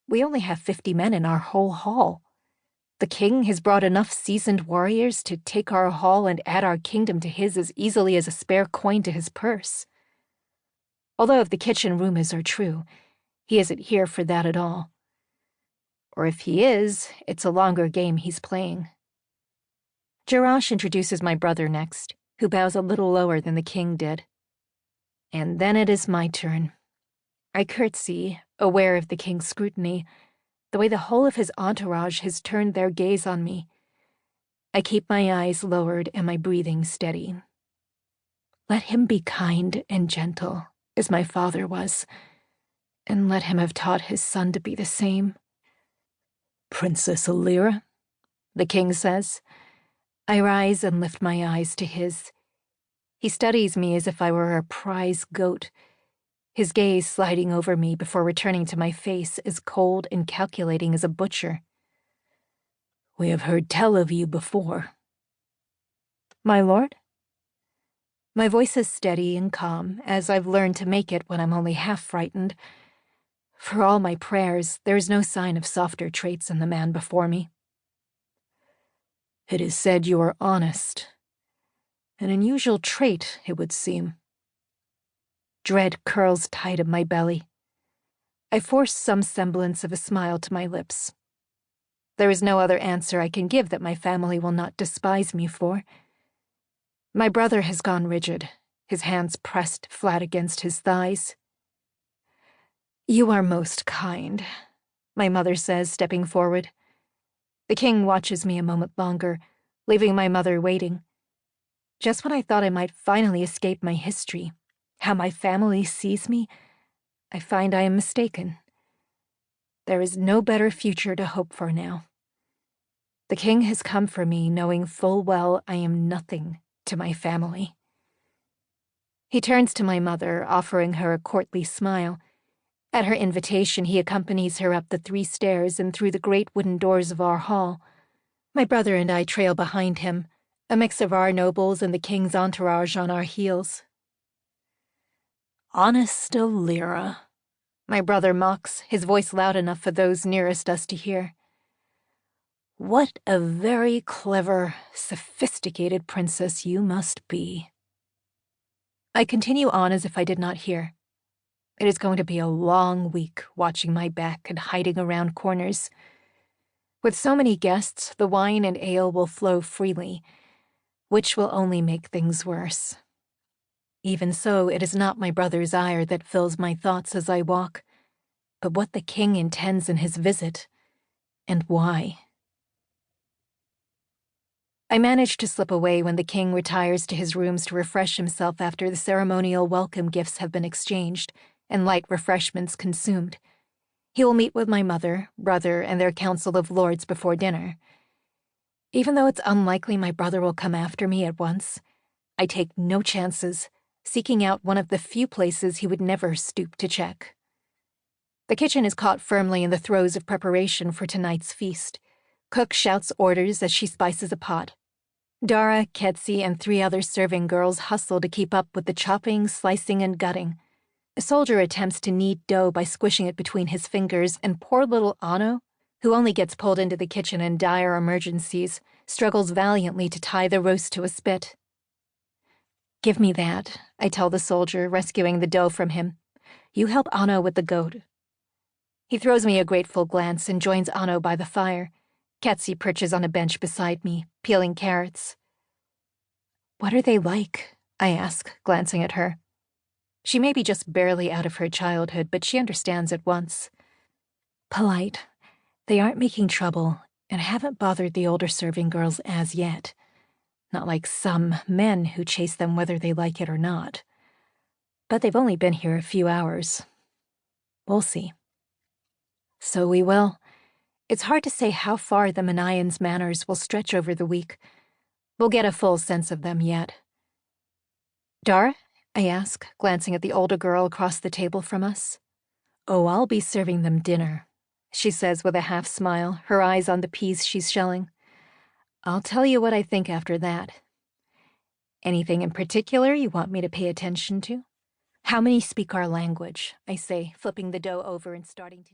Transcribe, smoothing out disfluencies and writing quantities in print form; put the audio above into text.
We only have 50 men in our whole hall. The king has brought enough seasoned warriors to take our hall and add our kingdom to his as easily as a spare coin to his purse. Although if the kitchen rumors are true, he isn't here for that at all. Or if he is, it's a longer game he's playing. Jerash introduces my brother next, who bows a little lower than the king did. And then it is my turn. I curtsy, aware of the king's scrutiny, the way the whole of his entourage has turned their gaze on me. I keep my eyes lowered and my breathing steady. Let him be kind and gentle, as my father was, and let him have taught his son to be the same. Princess Alyrra, the king says. I rise and lift my eyes to his. He studies me as if I were a prize goat, his gaze sliding over me before returning to my face as cold and calculating as a butcher. We have heard tell of you before. My lord? My voice is steady and calm, as I've learned to make it when I'm only half frightened. For all my prayers, there is no sign of softer traits in the man before me. It is said you are honest. An unusual trait, it would seem. Dread curls tight at my belly. I force some semblance of a smile to my lips. There is no other answer I can give that my family will not despise me for. My brother has gone rigid, his hands pressed flat against his thighs. You are most kind, my mother says, stepping forward. The king watches me a moment longer, leaving my mother waiting. Just when I thought I might finally escape my history, how my family sees me, I find I am mistaken. There is no better future to hope for now. The king has come for me knowing full well I am nothing to my family. He turns to my mother, offering her a courtly smile. At her invitation, he accompanies her up the 3 stairs and through the great wooden doors of our hall. My brother and I trail behind him, a mix of our nobles and the king's entourage on our heels. Honest Alyrra, my brother mocks, his voice loud enough for those nearest us to hear. What a very clever, sophisticated princess you must be. I continue on as if I did not hear. It is going to be a long week watching my back and hiding around corners. With so many guests, the wine and ale will flow freely, which will only make things worse. Even so, it is not my brother's ire that fills my thoughts as I walk, but what the king intends in his visit, and why. I manage to slip away when the king retires to his rooms to refresh himself after the ceremonial welcome gifts have been exchanged and light refreshments consumed. He will meet with my mother, brother, and their council of lords before dinner. Even though it's unlikely my brother will come after me at once, I take no chances, seeking out one of the few places he would never stoop to check. The kitchen is caught firmly in the throes of preparation for tonight's feast. Cook shouts orders as she spices a pot. Dara, Ketsi, and 3 other serving girls hustle to keep up with the chopping, slicing, and gutting. A soldier attempts to knead dough by squishing it between his fingers, and poor little Anno, who only gets pulled into the kitchen in dire emergencies, struggles valiantly to tie the roast to a spit. Give me that, I tell the soldier, rescuing the dough from him. You help Anno with the goat. He throws me a grateful glance and joins Anno by the fire. Ketsi perches on a bench beside me, peeling carrots. What are they like? I ask, glancing at her. She may be just barely out of her childhood, but she understands at once. Polite. They aren't making trouble, and haven't bothered the older serving girls as yet. Not like some men who chase them whether they like it or not. But they've only been here a few hours. We'll see. So we will. It's hard to say how far the Manayan's manners will stretch over the week. We'll get a full sense of them yet. Dara? I ask, glancing at the older girl across the table from us. Oh, I'll be serving them dinner, she says with a half smile, her eyes on the peas she's shelling. I'll tell you what I think after that. Anything in particular you want me to pay attention to? How many speak our language? I say, flipping the dough over and starting to...